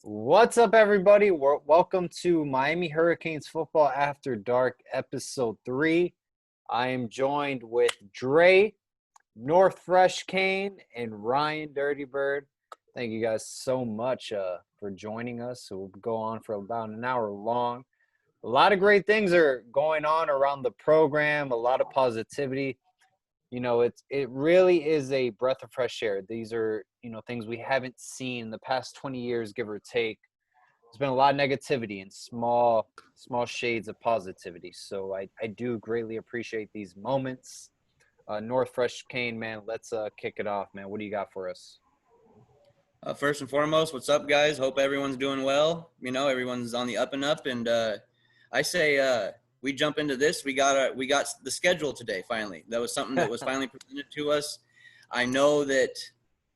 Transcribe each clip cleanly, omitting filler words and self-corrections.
What's up, everybody? Welcome to Miami Hurricanes Football After Dark, Episode 3. I am joined with Dre, North Fresh Kane, and Ryan Dirty Bird. Thank you guys so much for joining us. So we'll go on for about an hour long. A lot of great things are going on around the program, a lot of positivity. It really is a breath of fresh air. These are, things we haven't seen in the past 20 years, give or take. There's been a lot of negativity and small shades of positivity. So I do greatly appreciate these moments. North Fresh Kane, man, let's kick it off, man. What do you got for us? First and foremost, what's up, guys? Hope everyone's doing well. Everyone's on the up and up. And I say we jump into this. We got the schedule today, finally. That was something that was finally presented to us. I know that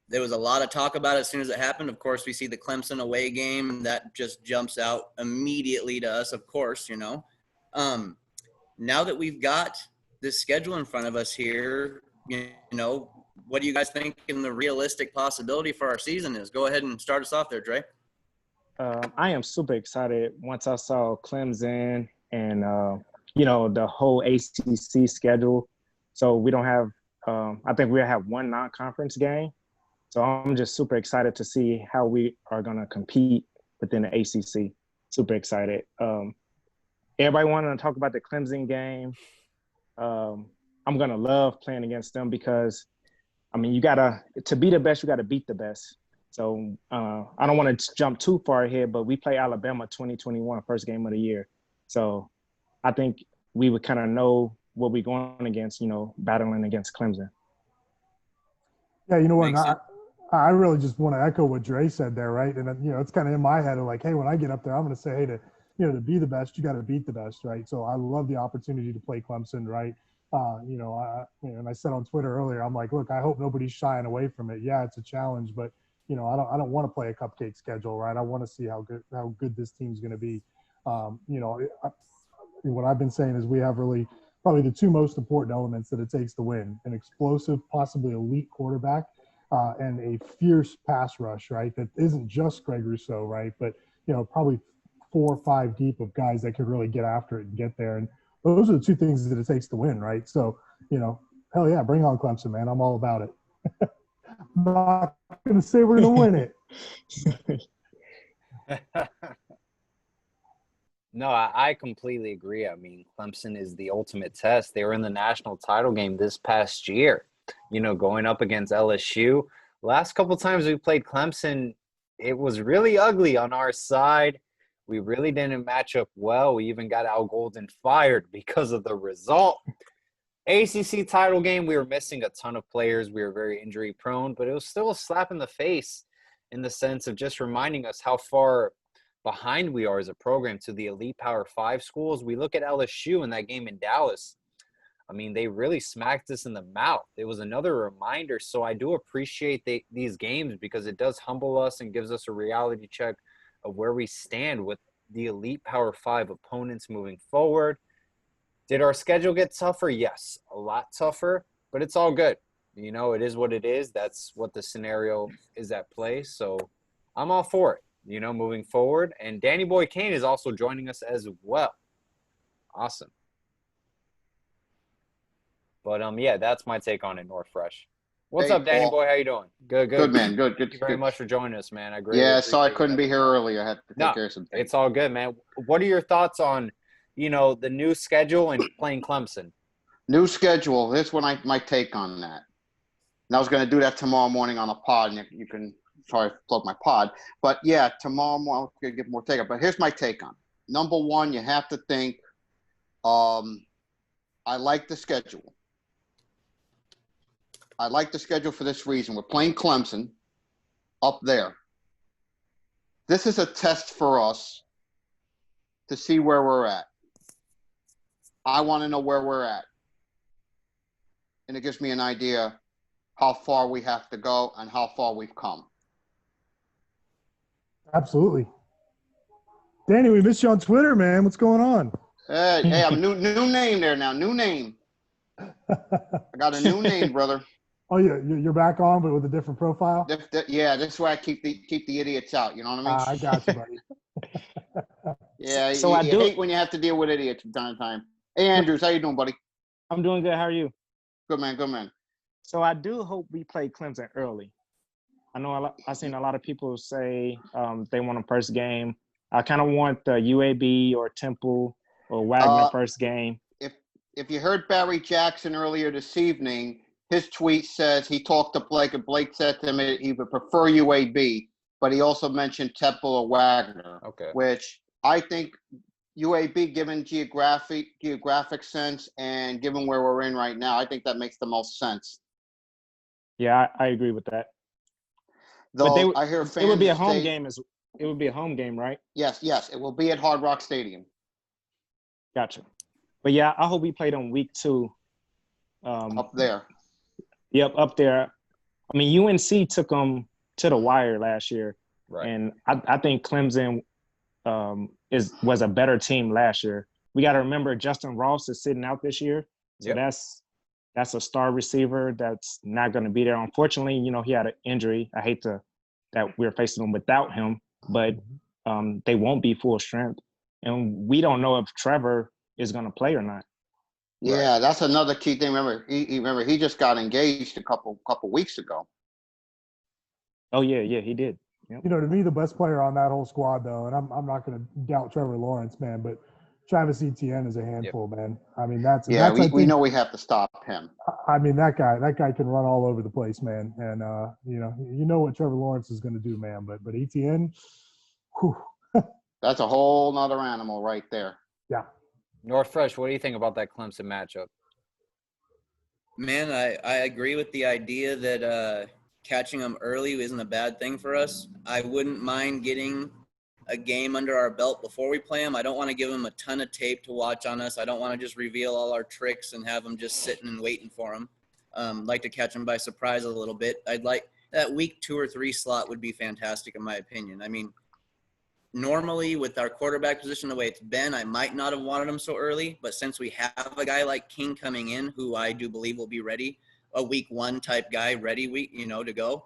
there was a lot of talk about it as soon as it happened. Of course, we see the Clemson away game, and that just jumps out immediately to us, of course, Now that we've got this schedule in front of us here, what do you guys think in the realistic possibility for our season is? Go ahead and start us off there, Dre. I am super excited once I saw Clemson and, the whole ACC schedule. So we don't have I think we'll have one non-conference game. So I'm just super excited to see how we are going to compete within the ACC. Super excited. Everybody wanted to talk about the Clemson game. I'm going to love playing against them because, to be the best, you got to beat the best. So I don't want to jump too far ahead, but we play Alabama 2021, first game of the year. So I think we would kind of know what we're going against, battling against Clemson. Yeah, you know what? I really just want to echo what Dre said there, right? And it's kind of in my head of like, hey, when I get up there, I'm going to say, hey, to be the best, you got to beat the best, right? So I love the opportunity to play Clemson, right? And I said on Twitter earlier, I'm like, look, I hope nobody's shying away from it. Yeah, it's a challenge, but I don't want to play a cupcake schedule, right? I want to see how good this team's going to be. What I've been saying is we have really probably the two most important elements that it takes to win: an explosive, possibly elite quarterback, and a fierce pass rush, right? That isn't just Greg Rousseau, right? But probably 4 or 5 deep of guys that could really get after it and get there. And those are the two things that it takes to win, right? So, hell yeah, bring on Clemson, man. I'm all about it. I'm not going to say we're going to win it. No, I completely agree. I mean, Clemson is the ultimate test. They were in the national title game this past year, going up against LSU. Last couple times we played Clemson, it was really ugly on our side. We really didn't match up well. We even got Al Golden fired because of the result. ACC title game, we were missing a ton of players. We were very injury prone, but it was still a slap in the face in the sense of just reminding us how far behind we are as a program to the elite Power 5 schools. We look at LSU in that game in Dallas. I mean, they really smacked us in the mouth. It was another reminder. So I do appreciate these games because it does humble us and gives us a reality check of where we stand with the elite Power 5 opponents moving forward. Did our schedule get tougher? Yes, a lot tougher, but it's all good. It is what it is. That's what the scenario is at play. So I'm all for it, moving forward. And Danny Boy Kane is also joining us as well. Awesome. But, yeah, that's my take on it, North Fresh. What's up, Danny Boy? How you doing? Good. Good, man. Good. Thank you very much for joining us, man. I couldn't be here earlier. I had to take care of some things. It's all good, man. What are your thoughts on, the new schedule and playing Clemson? New schedule. Here's my take on that. And I was going to do that tomorrow morning on a pod, and you can plug my pod. But, yeah, tomorrow morning I'm going to get more take on. But here's my take on it. Number one, you have to think I like the schedule. I like the schedule for this reason. We're playing Clemson up there. This is a test for us to see where we're at. I want to know where we're at. And it gives me an idea how far we have to go and how far we've come. Absolutely. Danny, we missed you on Twitter, man. What's going on? Hey, I'm new name there now. New name. I got a new name, brother. Oh, yeah, you're back on, but with a different profile. Yeah, this is why I keep the idiots out. You know what I mean? I got you, buddy. Yeah, So you, I you do. hate when you have to deal with idiots from time to time. Hey, Andrews, how you doing, buddy? I'm doing good. How are you? Good man, good man. So I do hope we play Clemson early. I know I've seen a lot of people say they want a first game. I kind of want the UAB or Temple or Wagner first game. If you heard Barry Jackson earlier this evening, his tweet says he talked to Blake, and Blake said to him he would prefer UAB, but he also mentioned Temple or Wagner. Okay. Which I think UAB, given geographic sense and given where we're in right now, I think that makes the most sense. Yeah, I agree with that. Though But I hear fans it would be a say- home game. It would be a home game, right? Yes, it will be at Hard Rock Stadium. Gotcha. But yeah, I hope we played on week 2. Up there. Yep, up there. I mean, UNC took them to the wire last year, Right. and I think Clemson was a better team last year. We got to remember Justin Ross is sitting out this year, so Yep. that's a star receiver that's not going to be there. Unfortunately, he had an injury. I hate that we're facing them without him, but they won't be full strength, and we don't know if Trevor is going to play or not. Yeah, that's another key thing. Remember, he just got engaged a couple weeks ago. Oh yeah, he did. Yep. To me, the best player on that whole squad, though, and I'm not going to doubt Trevor Lawrence, man, but Travis Etienne is a handful, man. I mean, we know we have to stop him. I mean, that guy can run all over the place, man. And you know what Trevor Lawrence is going to do, man. But Etienne, whew. That's a whole nother animal right there. Yeah. North Fresh, what do you think about that Clemson matchup? Man, I agree with the idea that catching them early isn't a bad thing for us. I wouldn't mind getting a game under our belt before we play them. I don't want to give them a ton of tape to watch on us. I don't want to just reveal all our tricks and have them just sitting and waiting for them. Like to catch them by surprise a little bit. I'd like that week 2 or 3 slot would be fantastic in my opinion. I mean, normally with our quarterback position the way it's been, I might not have wanted him so early, but since we have a guy like King coming in, who I do believe will be ready, a week 1 type guy, ready week, to go,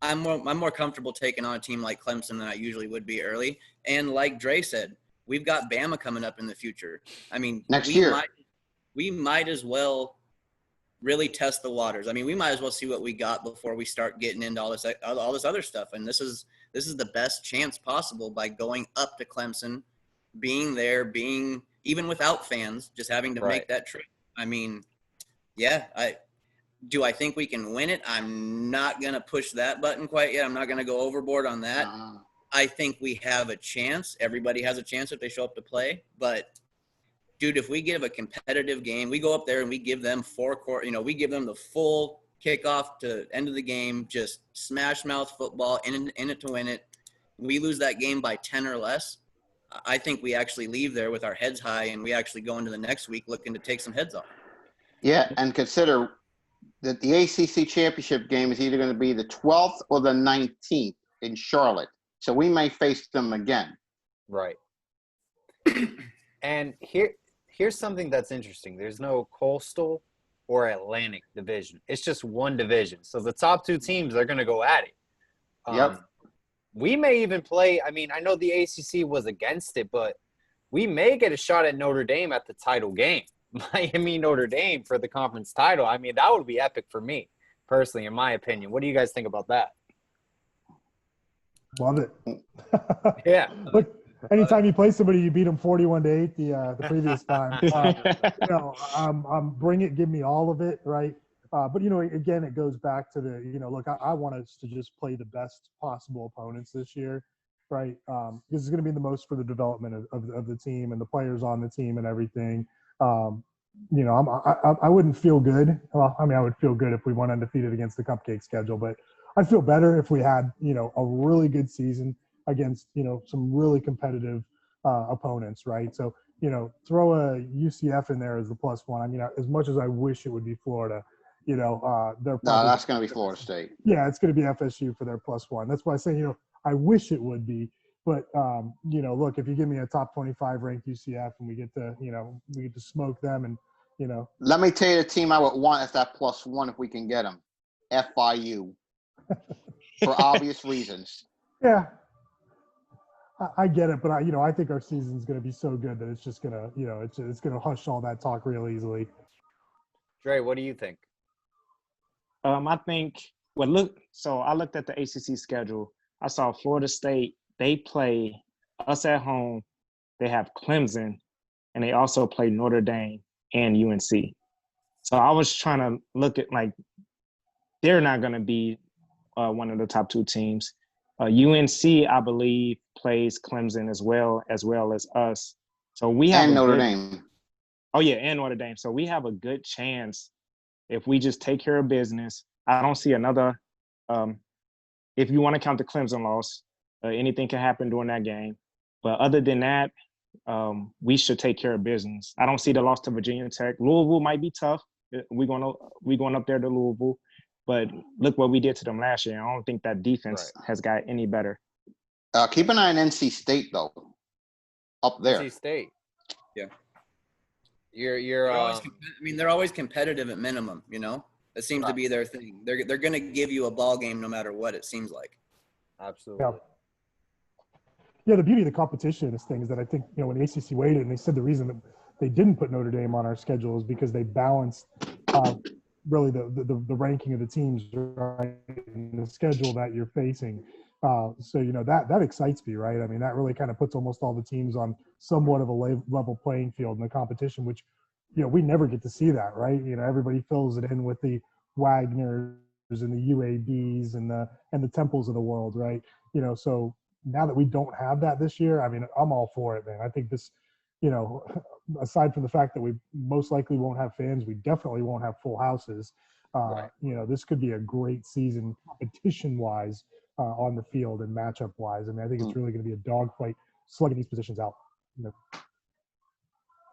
I'm more comfortable taking on a team like Clemson than I usually would be early. And like Dre said, we've got Bama coming up in the future. I mean, next year we might as well really test the waters. I mean, we might as well see what we got before we start getting into all this other stuff. And this is the best chance possible by going up to Clemson, being there, being even without fans, just having to make that trip. I mean, yeah, do I think we can win it? I'm not going to push that button quite yet. I'm not going to go overboard on that. I think we have a chance. Everybody has a chance if they show up to play. But, dude, if we give a competitive game, we go up there and we give them 4 quarters, we give them the full kickoff to end of the game, just smash mouth football, in it to win it. We lose that game by 10 or less. I think we actually leave there with our heads high and we actually go into the next week looking to take some heads off. Yeah, and consider that the ACC championship game is either going to be the 12th or the 19th in Charlotte. So we may face them again. Right. And here's something that's interesting. There's no Coastal or Atlantic division. It's just one division. So the top 2 teams are going to go at it. Yep. We may even play – I mean, I know the ACC was against it, but we may get a shot at Notre Dame at the title game. Miami, Notre Dame for the conference title. I mean, that would be epic for me, personally, in my opinion. What do you guys think about that? Love it. Yeah. Look, anytime you play somebody, you beat them 41-8 the previous time. Bring it, give me all of it, right? But again, it goes back to the look. I want us to just play the best possible opponents this year, right? Because it's going to be the most for the development of the team and the players on the team and everything. I wouldn't feel good. Well, I mean, I would feel good if we went undefeated against the cupcake schedule, but I'd feel better if we had, a really good season against, some really competitive opponents, right? So, throw a UCF in there as the +1. I mean, as much as I wish it would be Florida, they're No, that's going to be Florida State. Yeah, it's going to be FSU for their +1. That's why I say, I wish it would be. But, look, if you give me a top 25 ranked UCF and we get to smoke them and, Let me tell you the team I would want as that +1 if we can get them. FIU for obvious reasons. Yeah, I get it, but I think our season's going to be so good that it's just going to, it's going to hush all that talk real easily. Dre, what do you think? I think so I looked at the ACC schedule. I saw Florida State, they play us at home. They have Clemson, and they also play Notre Dame and UNC. So I was trying to look at, like, they're not going to be one of the top two teams. UNC, I believe, plays Clemson as well as us. So we have Notre Dame. Oh, yeah, and Notre Dame. So we have a good chance if we just take care of business. I don't see another if you want to count the Clemson loss, anything can happen during that game. But other than that, we should take care of business. I don't see the loss to Virginia Tech. Louisville might be tough. We're going up there to Louisville. But look what we did to them last year. I don't think that defense has got any better. Keep an eye on NC State, though, up there. NC State. Yeah. They're always competitive at minimum, It seems to be their thing. They're going to give you a ball game no matter what, it seems like. Absolutely. Yeah, the beauty of the competition in this thing is that I think, when the ACC weighed it, and they said the reason that they didn't put Notre Dame on our schedule is because they balanced really the ranking of the teams, right, in the schedule that you're facing. So, that excites me, right? I mean, that really kind of puts almost all the teams on somewhat of a level playing field in the competition, which, we never get to see that, right? Everybody fills it in with the Wagners and the UABs and the Temples of the world, right? So now that we don't have that this year, I mean, I'm all for it, man. I think this, aside from the fact that we most likely won't have fans, we definitely won't have full houses. This could be a great season competition-wise on the field and matchup-wise. I mean, I think it's really going to be a dogfight slugging these positions out.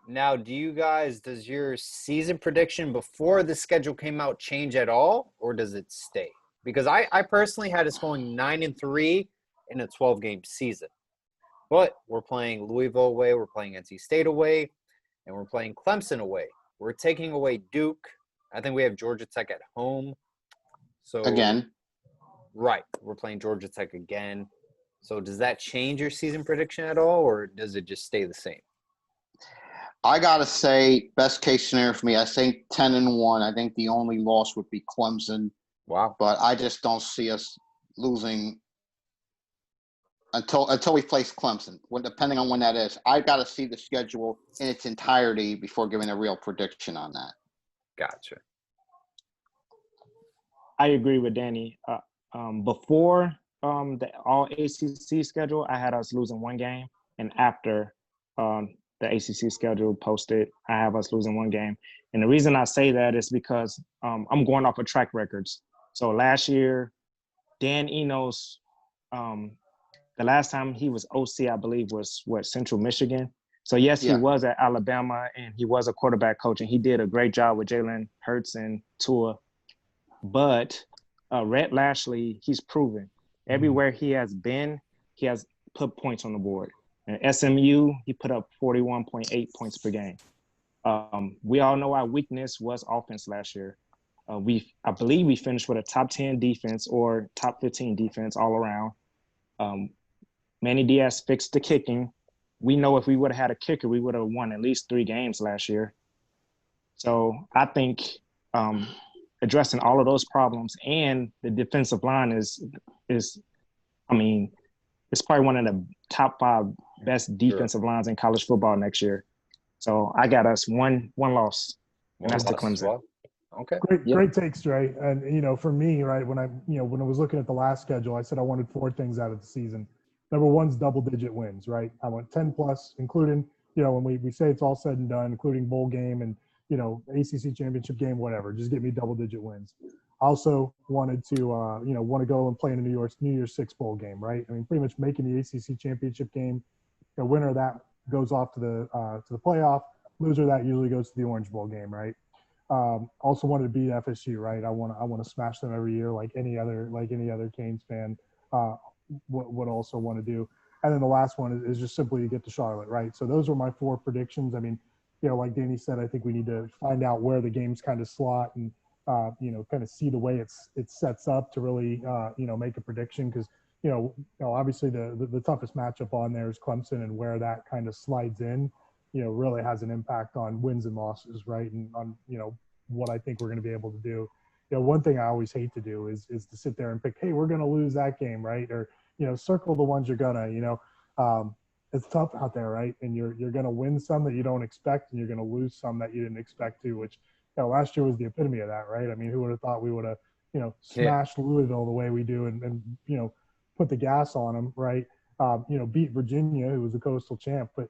Now, does your season prediction before the schedule came out change at all, or does it stay? Because I personally had us going 9-3 in a 12-game season. But we're playing Louisville away, we're playing NC State away, and we're playing Clemson away. We're taking away Duke. I think we have Georgia Tech at home. So again. Right. We're playing Georgia Tech again. So does that change your season prediction at all, or does it just stay the same? I got to say, best case scenario for me, I think 10-1. I think the only loss would be Clemson. Wow. But I just don't see us losing until we face Clemson, depending on when that is. I got to see the schedule in its entirety before giving a real prediction on that. Gotcha. I agree with Danny. Before the all ACC schedule, I had us losing one game, and after the ACC schedule posted, I have us losing one game. And the reason I say that is because I'm going off of track records. So last year, Dan Enos, the last time he was OC, I believe, was Central Michigan. So yes, he was at Alabama, and he was a quarterback coach, and he did a great job with Jalen Hurts and Tua. But Rhett Lashley, he's proven everywhere he has been, he has put points on the board. And SMU, he put up 41.8 points per game. We all know our weakness was offense last year. I believe we finished with a top 10 defense or top 15 defense all around. Manny Diaz fixed the kicking. We know if we would have had a kicker, we would have won at least 3 games last year. So I think addressing all of those problems, and the defensive line is it's probably one of the top 5 best defensive lines in college football next year. So I got us one loss, and that's to Clemson. Well. Okay. Great takes, Dre. And for me, right, when I was looking at the last schedule, I said I wanted 4 things out of the season. Number 1's double-digit wins, right? I want 10 plus, including, when we say it's all said and done, including bowl game and ACC championship game, whatever. Just get me double-digit wins. I also wanted to, want to go and play in a New Year's Six bowl game, right? I mean, pretty much making the ACC championship game. The winner of that goes off to the playoff. Loser of that usually goes to the Orange Bowl game, right? Also wanted to beat FSU, right? I want to smash them every year, like any other Canes fan would also want to do. And then the last one is just simply to get to Charlotte, right? So those are my 4 predictions. I mean, like Danny said, I think we need to find out where the games kind of slot and kind of see the way it sets up to really, make a prediction. Because, obviously the toughest matchup on there is Clemson, and where that kind of slides in, really has an impact on wins and losses, right? And on, what I think we're going to be able to do. One thing I always hate to do is to sit there and pick, hey, we're going to lose that game, right? Or, circle the ones you're gonna, it's tough out there, right? And you're going to win some that you don't expect, and you're going to lose some that you didn't expect to, which, last year was the epitome of that, right? I mean, who would have thought we would have, smashed Louisville the way we do, and put the gas on them, right? Beat Virginia, who was the Coastal champ, but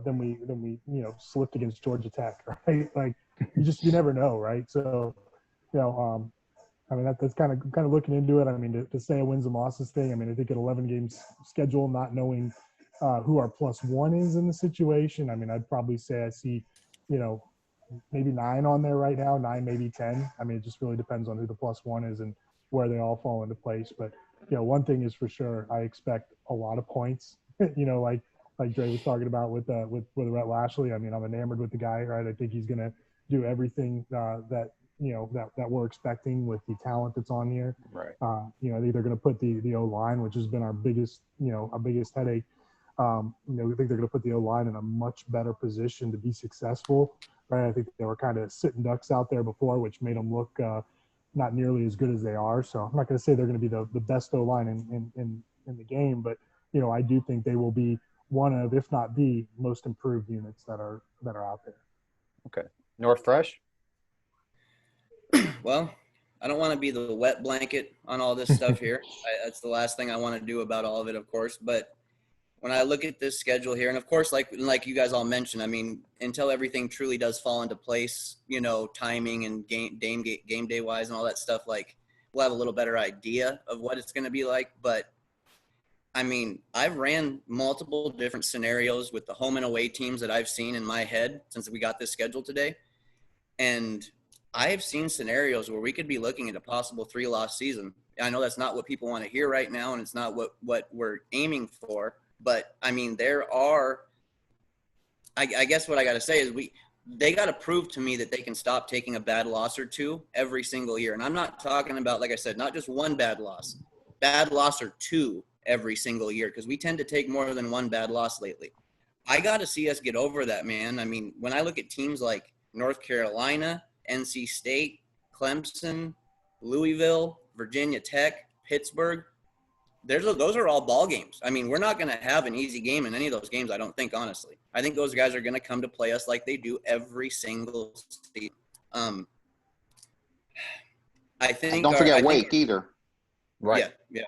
then we slipped against Georgia Tech, right? Like you never know, right? So, I mean, that's kind of looking into it. I mean, to say a wins and losses thing, I mean, I think an 11 games schedule, not knowing who our +1 is in the situation, I mean, I'd probably say I see, maybe 9 on there right now, 9, maybe 10. I mean, it just really depends on who the +1 is and where they all fall into place. But, one thing is for sure, I expect a lot of points, like Dre was talking about with Rhett Lashley. I mean, I'm enamored with the guy, right? I think he's going to do everything that we're expecting with the talent that's on here. Right. I think they're going to put the O-line, which has been our biggest headache. I think they're going to put the O-line in a much better position to be successful, right? I think they were kind of sitting ducks out there before, which made them look not nearly as good as they are. So I'm not going to say they're going to be the best O-line in the game, but I do think they will be one of, if not the most improved units that are out there. Okay. North Fresh? Well, I don't want to be the wet blanket on all this stuff here. That's the last thing I want to do about all of it, of course. But when I look at this schedule here, and of course, like you guys all mentioned, I mean, until everything truly does fall into place, timing and game day wise and all that stuff, like we'll have a little better idea of what it's going to be like. But I mean, I've ran multiple different scenarios with the home and away teams that I've seen in my head since we got this schedule today. And I've seen scenarios where we could be looking at a possible 3-loss season. I know that's not what people want to hear right now, and it's not what we're aiming for. But, I mean, there are – I guess what I got to say is they got to prove to me that they can stop taking a bad loss or two every single year. And I'm not talking about, like I said, not just one bad loss or two every single year, because we tend to take more than one bad loss lately. I got to see us get over that, man. I mean, when I look at teams like North Carolina, NC State, Clemson, Louisville, Virginia Tech, Pittsburgh, those are all ball games. I mean, we're not going to have an easy game in any of those games, I don't think, honestly. I think those guys are going to come to play us like they do every single season. I think. Don't forget Wake either. Right. Yeah.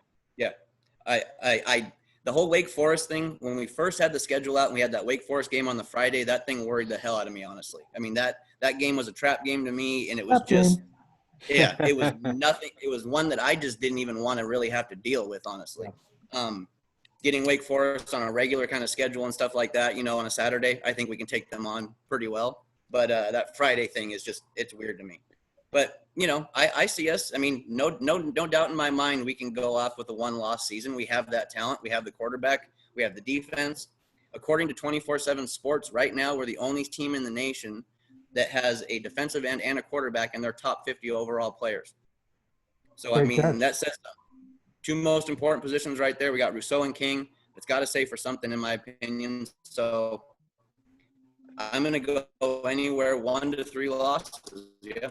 The whole Wake Forest thing, when we first had the schedule out and we had that Wake Forest game on the Friday, that thing worried the hell out of me, honestly. I mean, that game was a trap game to me, and it was just – yeah, it was nothing. It was one that I just didn't even want to really have to deal with, honestly. Getting Wake Forest on a regular kind of schedule and stuff like that, on a Saturday, I think we can take them on pretty well. But that Friday thing is just – it's weird to me. But, I see us. I mean, no doubt in my mind we can go off with a 1-loss season. We have that talent. We have the quarterback. We have the defense. According to 24/7 Sports, right now we're the only team in the nation that has a defensive end and a quarterback in their top 50 overall players. So, I mean, that sets up two most important positions right there. We got Rousseau and King. It's got to say for something, in my opinion. So I'm going to go anywhere 1 to 3 losses. Yeah.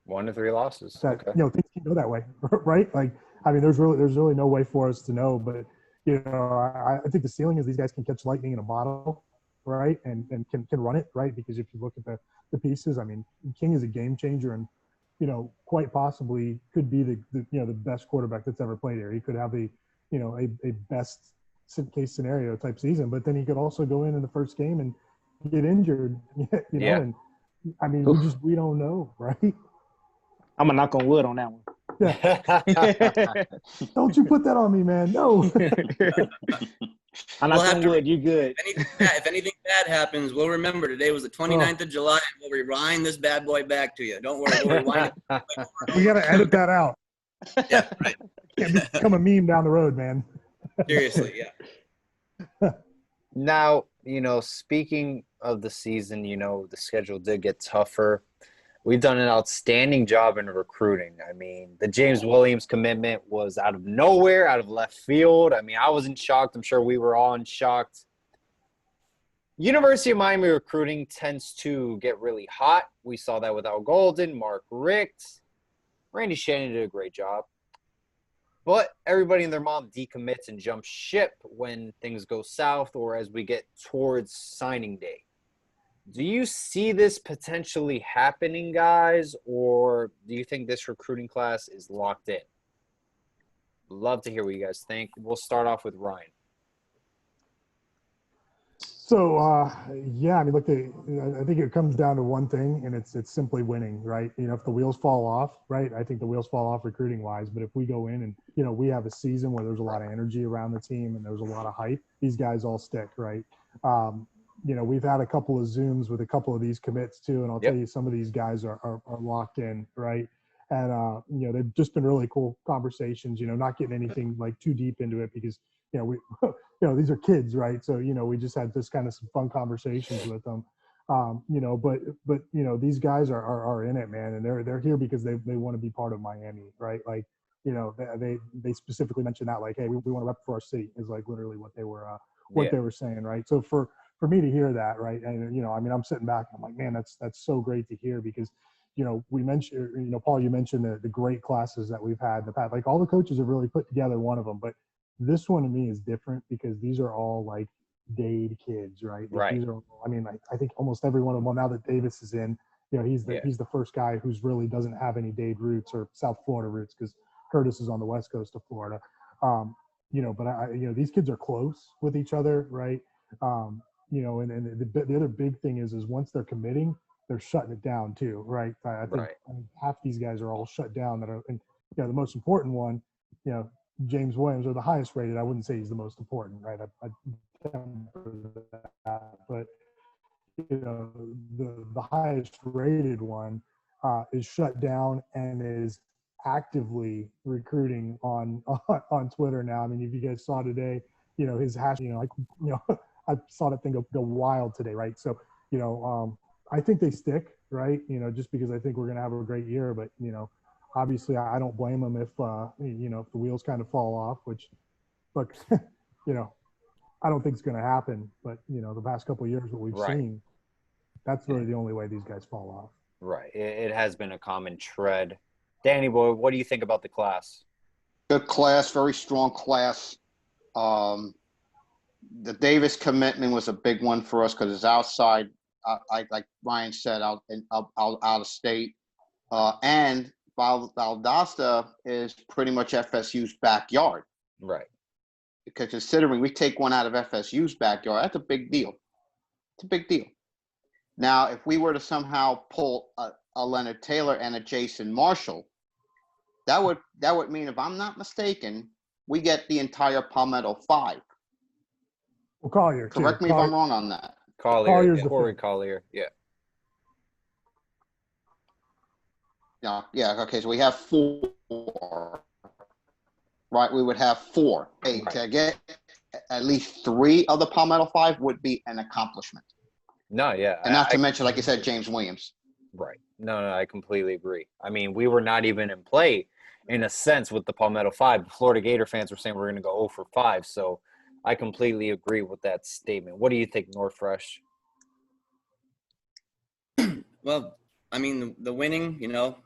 1 to 3 losses. Okay. Things can go that way, right? Like, I mean, there's really no way for us to know, but I think the ceiling is these guys can catch lightning in a bottle, right? And can run it, right? Because if you look at the pieces, I mean, King is a game changer, and quite possibly could be the best quarterback that's ever played here. He could have a best case scenario type season, but then he could also go in the first game and get injured, Yeah. And I mean, we don't know, right? I'm gonna knock on wood on that one. Yeah. Don't you put that on me, man. No. I'm not on wood. You good. If anything bad happens, we'll remember today was the 29th of July, and we'll rewind this bad boy back to you. Don't worry. We'll rewind it. We got to edit that out. Yeah, right. Can't become a meme down the road, man. Seriously, yeah. Now, speaking of the season, the schedule did get tougher. We've done an outstanding job in recruiting. I mean, the James Williams commitment was out of nowhere, out of left field. I mean, I wasn't shocked. I'm sure we were all shocked. University of Miami recruiting tends to get really hot. We saw that with Al Golden, Mark Richt. Randy Shannon did a great job. But everybody and their mom decommits and jumps ship when things go south or as we get towards signing day. Do you see this potentially happening, guys, or do you think this recruiting class is locked in? Love to hear what you guys think. We'll start off with Ryan. So, yeah, I mean, look, I think it comes down to one thing, and it's simply winning, right? You know, if the wheels fall off, right, I think the wheels fall off recruiting-wise. But if we go in and, you know, we have a season where there's a lot of energy around the team and there's a lot of hype, these guys all stick, right? You know, we've had a couple of Zooms with a couple of these commits too, and I'll tell you, some of these guys are locked in, right? And, you know, they've just been really cool conversations, you know, not getting anything like too deep into it because, you know, we, you know, these are kids, right? So, you know, we just had this kind of some fun conversations with them, you know, but, you know, these guys are in it, man. And they're here because they want to be part of Miami, right? Like, you know, they specifically mentioned that, like, hey, we want to rep for our city is like literally what they were saying, right? So for me to hear that, right, and you know, I mean, I'm sitting back, I'm like, man, that's so great to hear because, you know, we mentioned, you know, Paul, you mentioned the great classes that we've had in the past. Like all the coaches have really put together one of them, but this one to me is different because these are all like Dade kids, right? Like, Right. These are, I mean, I think almost every one of them. Well, now that Davis is in, you know, he's the first guy who's really doesn't have any Dade roots or South Florida roots because Curtis is on the west coast of Florida. You know, but you know, these kids are close with each other, right? You know, and the other big thing is once they're committing, they're shutting it down too, right? I think I mean, half these guys are all shut down that are, and you know, the most important one, you know, James Williams, or the highest rated. I wouldn't say he's the most important, right? I temper that, but you know, the highest rated one is shut down and is actively recruiting on Twitter now. I mean, if you guys saw today, you know, his hash, you know, like, you know, I saw that thing go wild today, right? So, you know, I think they stick, right? You know, just because I think we're going to have a great year, but, you know, obviously I don't blame them if, you know, if the wheels kind of fall off, which, look, you know, I don't think it's going to happen, but, you know, the past couple of years, what we've seen, that's really the only way these guys fall off. Right. It has been a common tread. Danny boy, what do you think about the class? Good class, very strong class. The Davis commitment was a big one for us because it's outside, like Ryan said, out of state. And Valdosta is pretty much FSU's backyard. Right. Because considering we take one out of FSU's backyard, that's a big deal. It's a big deal. Now, if we were to somehow pull a Leonard Taylor and a Jason Marshall, that would mean, if I'm not mistaken, we get the entire Palmetto 5. Well, Collier. Correct me if I'm wrong on that. Collier's Corey Collier, yeah. Yeah. Okay, so we have 4. Right, we would have 4. Hey, to get at least 3 of the Palmetto 5 would be an accomplishment. No, yeah. And not to mention, like you said, James Williams. Right. No, I completely agree. I mean, we were not even in play in a sense with the Palmetto 5. The Florida Gator fans were saying we're going to go 0 for 5. So I completely agree with that statement. What do you think, Northfresh? Well, I mean, the winning, you know,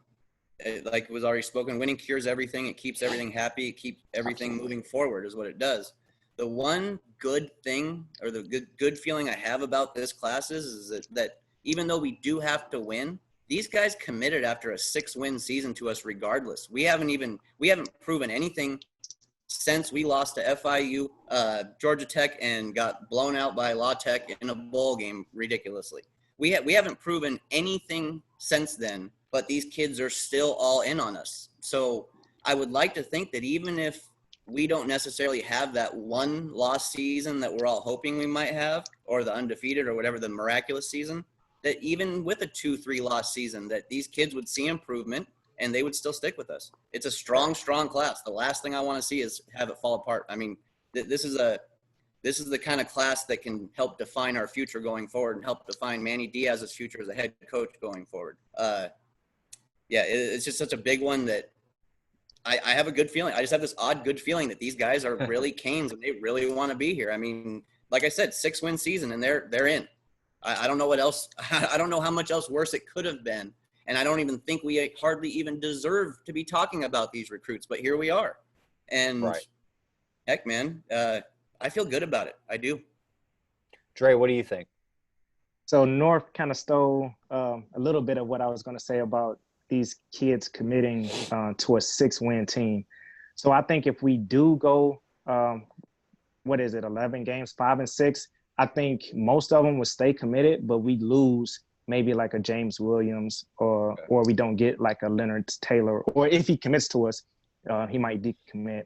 like it was already spoken, winning cures everything. It keeps everything happy. It keeps everything moving forward is what it does. The one good thing, or the good feeling I have about this class is that even though we do have to win, these guys committed after a 6-win season to us regardless. We haven't proven anything since we lost to FIU, Georgia Tech, and got blown out by La Tech in a bowl game ridiculously. We haven't proven anything since then, but these kids are still all in on us. So I would like to think that even if we don't necessarily have that one lost season that we're all hoping we might have, or the undefeated or whatever, the miraculous season, that even with a 2-3 loss season, that these kids would see improvement and they would still stick with us. It's a strong class. The last thing I want to see is have it fall apart. I mean, this is the kind of class that can help define our future going forward and help define Manny Diaz's future as a head coach going forward. yeah, it's just such a big one that I have a good feeling. I just have this odd good feeling that these guys are really Canes and they really want to be here. I mean, like I said, 6-win season and they're in. I don't know what else. I don't know how much else worse it could have been. And I don't even think we hardly even deserve to be talking about these recruits, but here we are. And heck, man, I feel good about it. I do. Dre, what do you think? So North kind of stole a little bit of what I was going to say about these kids committing to a 6-win team. So I think if we do go, 11 games, 5-6, I think most of them would stay committed, but we lose maybe like a James Williams or we don't get like a Leonard Taylor, or if he commits to us, he might decommit.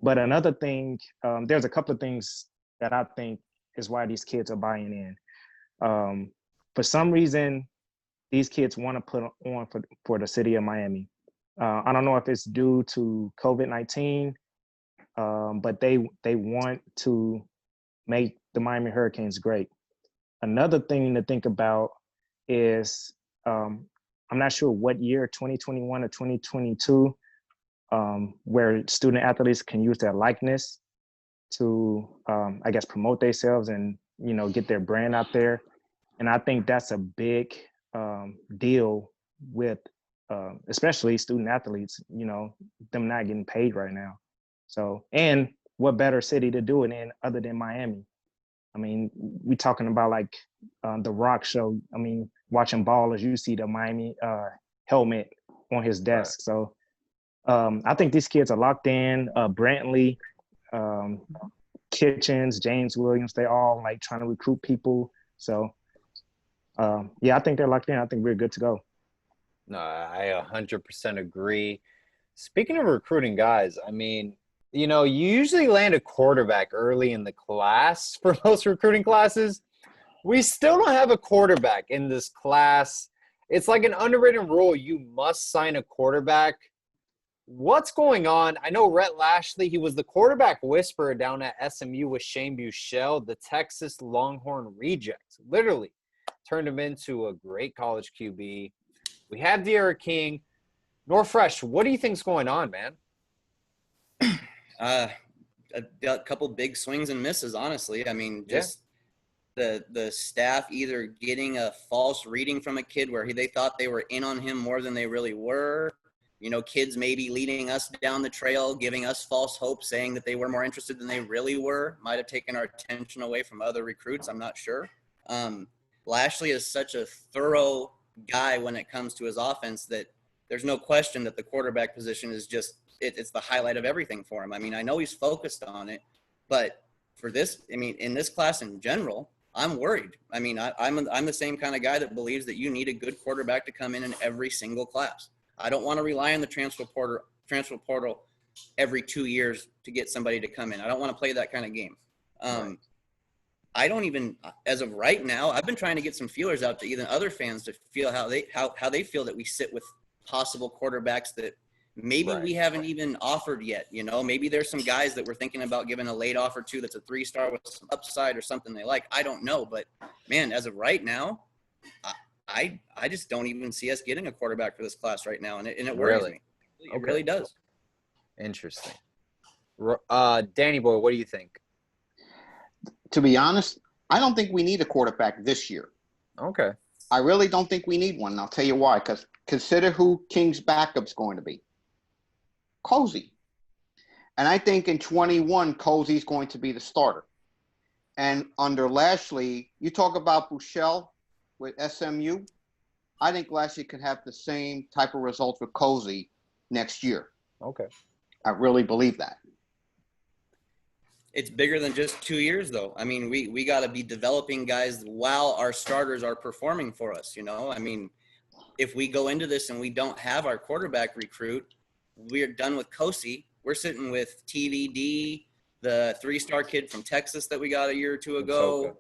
But another thing, there's a couple of things that I think is why these kids are buying in. For some reason, these kids want to put on for the city of Miami. I don't know if it's due to COVID-19, but they want to make the Miami Hurricanes great. Another thing to think about is I'm not sure what year, 2021 or 2022, where student athletes can use their likeness to, I guess, promote themselves and, get their brand out there. And I think that's a big deal with especially student athletes, them not getting paid right now. So, and what better city to do it in other than Miami? I mean, we talking about like the Rock show. I mean, watching ballers, you see the Miami helmet on his desk. Right. So I think these kids are locked in. Brantley, Kitchens, James Williams, they all like trying to recruit people. So yeah, I think they're locked in. I think we're good to go. No, I 100% agree. Speaking of recruiting guys, I mean, you usually land a quarterback early in the class for most recruiting classes. We still don't have a quarterback in this class. It's like an underwritten rule. You must sign a quarterback. What's going on? I know Rhett Lashley, he was the quarterback whisperer down at SMU with Shane Buechele, the Texas Longhorn reject. Literally turned him into a great college QB. We have De'Ara King. Norfresh, what do you think's going on, man? A couple big swings and misses, honestly. I mean, just the staff either getting a false reading from a kid where they thought they were in on him more than they really were. Kids maybe leading us down the trail, giving us false hope, saying that they were more interested than they really were. Might have taken our attention away from other recruits. I'm not sure. Lashley is such a thorough guy when it comes to his offense that there's no question that the quarterback position is just it's the highlight of everything for him. I mean, I know he's focused on it, but for this, I mean, in this class in general, I'm worried. I mean, I'm the same kind of guy that believes that you need a good quarterback to come in every single class. I don't want to rely on the transfer portal every 2 years to get somebody to come in. I don't want to play that kind of game. I don't even, as of right now, I've been trying to get some feelers out to even other fans to feel how they feel that we sit with possible quarterbacks that maybe we haven't even offered yet. Maybe there's some guys that we're thinking about giving a late offer to that's a 3-star with some upside or something they like. I don't know, but man, as of right now, I just don't even see us getting a quarterback for this class right now, and it worries me. It really does. Interesting. Danny Boy, what do you think? To be honest, I don't think we need a quarterback this year. Okay. I really don't think we need one, and I'll tell you why. Because consider who King's backup's going to be. Cozy. And I think in 21, Cozy's going to be the starter. And under Lashley, you talk about Buechele with SMU. I think Lashley could have the same type of results with Cozy next year. Okay. I really believe that. It's bigger than just 2 years, though. I mean, we got to be developing guys while our starters are performing for us, I mean, if we go into this and we don't have our quarterback recruit, we're done with Cozy. We're sitting with TVD, the 3-star kid from Texas that we got a year or two ago.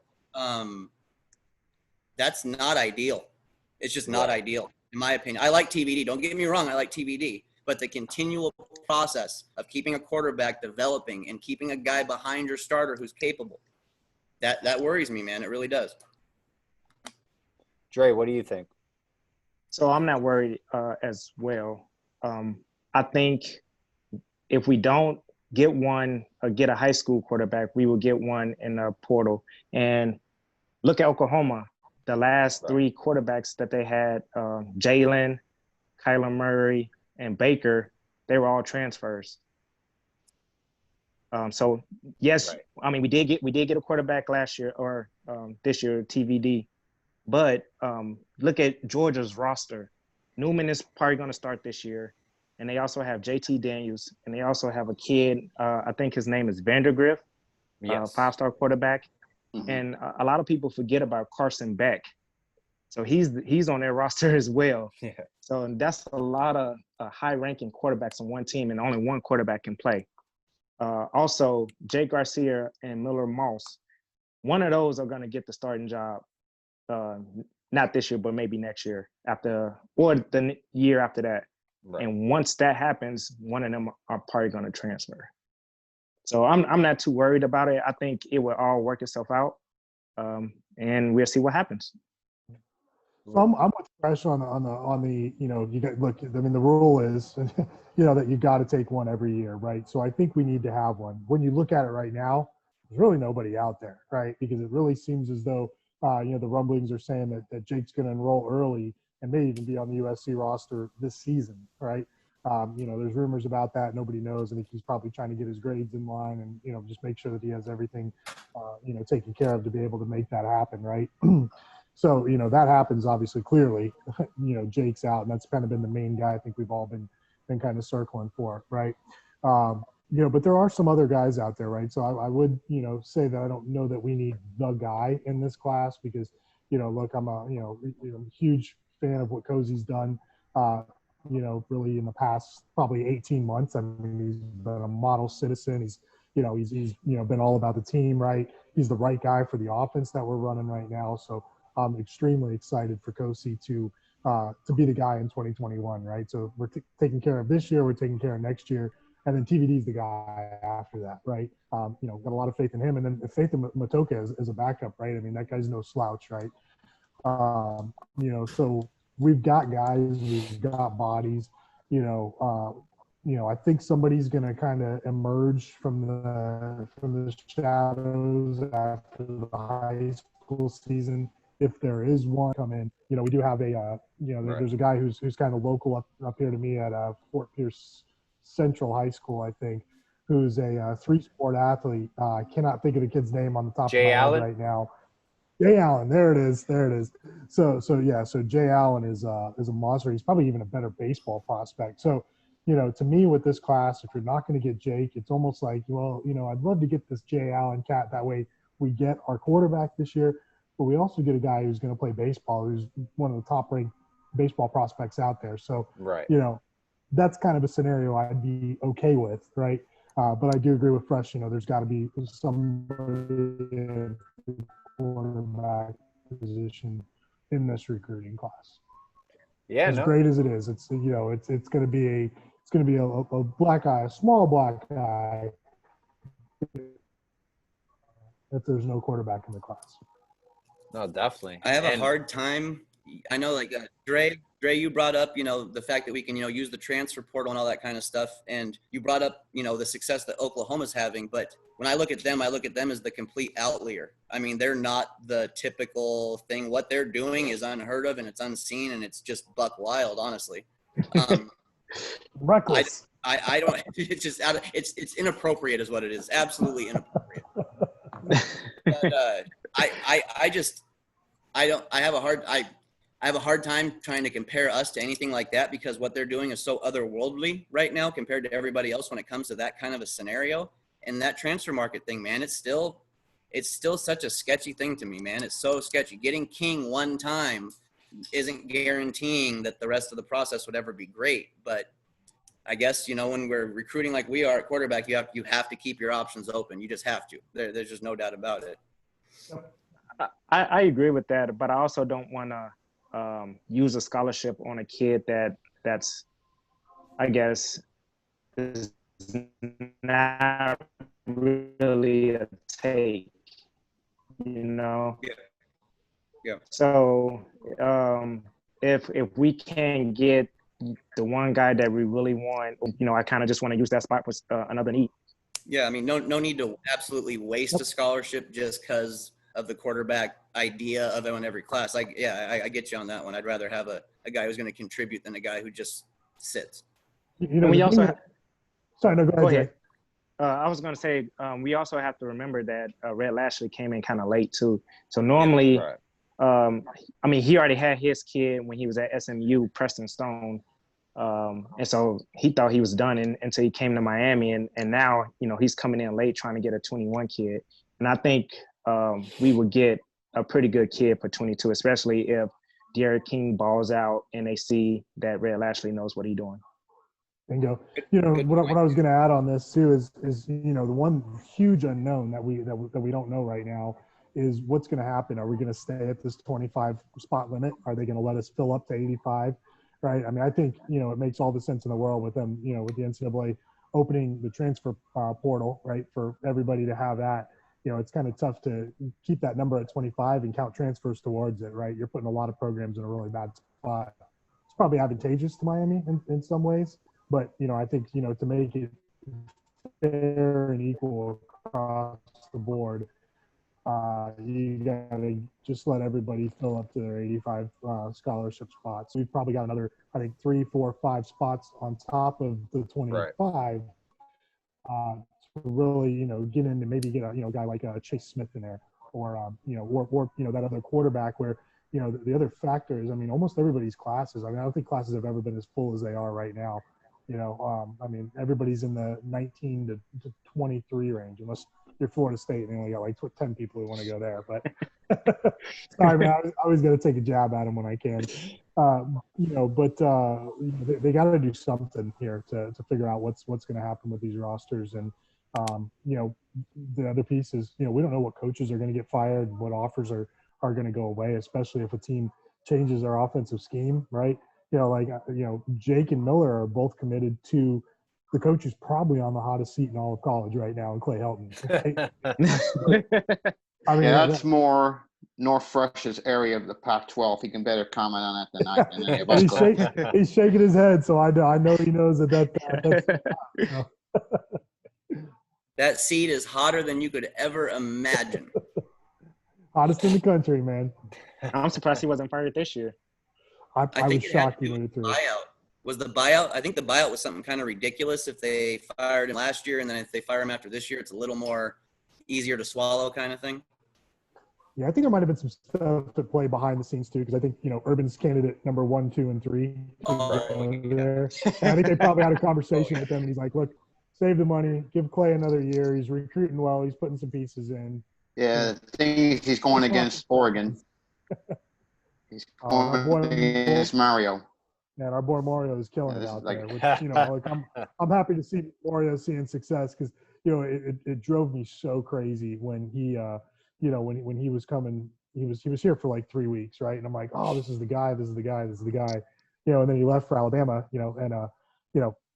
That's not ideal. It's just not ideal, in my opinion. I like TVD. Don't get me wrong. I like TVD. But the continual process of keeping a quarterback developing and keeping a guy behind your starter who's capable, that worries me, man. It really does. Dre, what do you think? So I'm not worried as well. I think if we don't get one or get a high school quarterback, we will get one in the portal. And look at Oklahoma. The last three quarterbacks that they had, Jalen, Kyler Murray, and Baker, they were all transfers. So yes, I mean we did get a quarterback last year or this year, TVD. But look at Georgia's roster. Newman is probably going to start this year. And they also have JT Daniels. And they also have a kid, I think his name is Vandergriff, five-star quarterback. Mm-hmm. And a lot of people forget about Carson Beck. So he's on their roster as well. Yeah. So that's a lot of high-ranking quarterbacks on one team, and only one quarterback can play. Also, Jay Garcia and Miller Moss, one of those are going to get the starting job. Not this year, but maybe next year or the year after that. Right. And once that happens, one of them are probably going to transfer. So I'm not too worried about it. I think it will all work itself out, and we'll see what happens. So I'm with Fresh on the you got look. I mean, the rule is that you got to take one every year, right? So I think we need to have one. When you look at it right now, there's really nobody out there, right? Because it really seems as though the rumblings are saying that Jake's going to enroll early and may even be on the USC roster this season, right? There's rumors about that. Nobody knows. I think he's probably trying to get his grades in line and, just make sure that he has everything, taken care of to be able to make that happen, right? So, that happens obviously clearly, Jake's out, and that's kind of been the main guy I think we've all been kind of circling for, right? But there are some other guys out there, right? So I would, say that I don't know that we need the guy in this class because, look, I'm a huge fan of what Cozy's done, really in the past probably 18 months. I mean, he's been a model citizen. He's been all about the team, right? He's the right guy for the offense that we're running right now. So I'm extremely excited for Cozy to be the guy in 2021, right? So we're taking care of this year, we're taking care of next year. And then TVD's the guy after that, right? Got a lot of faith in him. And then faith in Matoka as a backup, right? I mean, that guy's no slouch, right? So we've got guys, we've got bodies, I think somebody's going to kind of emerge from the shadows after the high school season. If there is one come in, we do have there's a guy who's kind of local up here to me at Fort Pierce Central High School, I think, who's a three-sport athlete. I cannot think of the kid's name on the top of my head right now. Jay Allen, there it is. So Jay Allen is a monster. He's probably even a better baseball prospect. So, to me with this class, if you're not going to get Jake, it's almost like, well, I'd love to get this Jay Allen cat. That way we get our quarterback this year, but we also get a guy who's going to play baseball, who's one of the top-ranked baseball prospects out there. So, that's kind of a scenario I'd be okay with, right? But I do agree with Fresh. There's got to be somebody in the quarterback position in this recruiting class. Yeah, great as it is, it's it's going to be a black eye, a small black eye, if there's no quarterback in the class. No, definitely. I have a hard time. I know, like Dre, you brought up, the fact that we can, use the transfer portal and all that kind of stuff. And you brought up, the success that Oklahoma's having. But when I look at them as the complete outlier. I mean, they're not the typical thing. What they're doing is unheard of, and it's unseen, and it's just buck wild, honestly. Reckless. I don't. It's just it's inappropriate, is what it is. Absolutely inappropriate. But, I have a hard time trying to compare us to anything like that because what they're doing is so otherworldly right now compared to everybody else when it comes to that kind of a scenario. And that transfer market thing, man, it's still such a sketchy thing to me, man. It's so sketchy. Getting King one time isn't guaranteeing that the rest of the process would ever be great. But I guess, when we're recruiting like we are at quarterback, you have to keep your options open. You just have to. There's just no doubt about it. I agree with that, but I also don't want to use a scholarship on a kid that's, I guess, is not really a take, Yeah. So if we can get the one guy that we really want, I kind of just want to use that spot for another need. Yeah, I mean, no need to absolutely waste a scholarship just because of the quarterback idea of it in every class. I get you on that one. I'd rather have a guy who's going to contribute than a guy who just sits. And we also sorry, no, go ahead. I was going to say, we also have to remember that Red Lashley came in kind of late too. So normally, he already had his kid when he was at SMU, Preston Stone. And so he thought he was done until he came to Miami. And now, he's coming in late trying to get a 21 kid. And I think we would get a pretty good kid for 22, especially if Derek King balls out and they see that Red Lashley knows what he's doing. Bingo. What I was going to add on this too is the one huge unknown that we don't know right now is what's going to happen. Are we going to stay at this 25 spot limit? Are they going to let us fill up to 85? Right. I mean, I think it makes all the sense in the world with them. With the NCAA opening the transfer portal, right, for everybody to have that. It's kind of tough to keep that number at 25 and count transfers towards it. Right. You're putting a lot of programs in a really bad spot. It's probably advantageous to Miami in some ways. But, I think, to make it fair and equal across the board, you got to just let everybody fill up to their 85 scholarship spots. We've probably got another, I think, 3, 4, 5 spots on top of the 25 to really, get in and maybe get a guy like Chase Smith in there or that other quarterback where, the other factor is, almost everybody's classes. I don't think classes have ever been as full as they are right now. Everybody's in the 19 to 23 range, unless you're Florida State and they only got like 10 people who want to go there. But sorry, man, I always got to take a jab at them when I can. They got to do something here to figure out what's going to happen with these rosters. And, the other piece is, we don't know what coaches are going to get fired, what offers are going to go away, especially if a team changes their offensive scheme, right? Jake and Miller are both committed to the coach who's probably on the hottest seat in all of college right now, and Clay Helton. Right? That's more North Fresh's area of the Pac-12. He can better comment on that than any of us. He's shaking his head, so I know he knows that. That seat is hotter than you could ever imagine. Hottest in the country, man. I'm surprised he wasn't fired this year. I was shocked he made it through. Was the buyout? I think the buyout was something kind of ridiculous. If they fired him last year and then if they fire him after this year, it's a little more easier to swallow kind of thing. Yeah, I think there might have been some stuff at play behind the scenes too, because I think Urban's candidate number 1, 2, and 3. There. I think they probably had a conversation with him, and he's like, "Look, save the money, give Clay another year. He's recruiting well. He's putting some pieces in." Yeah, the thing is, he's going against Oregon. He's going against Mario. Man, our boy Mario is killing it out there. Which, I'm happy to see Mario seeing success because it drove me so crazy when he when he was coming. He was here for like 3 weeks, right? And I'm like, oh, this is the guy. And then he left for Alabama, and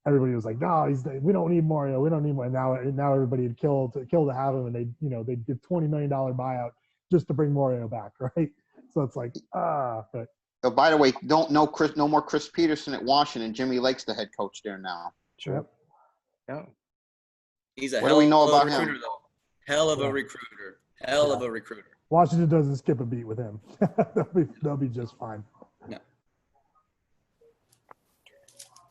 everybody was like, no, we don't need Mario. We don't need Mario. And now everybody had killed to have him, and they did $20 million buyout just to bring Mario back, right? So it's like, but. Oh, by the way, no more Chris Peterson at Washington. Jimmy Lake's the head coach there now. Sure. Yeah. He's a what do we know about recruiter, him? though. Hell of a recruiter. Hell of a recruiter. Washington doesn't skip a beat with him. they'll be just fine. No.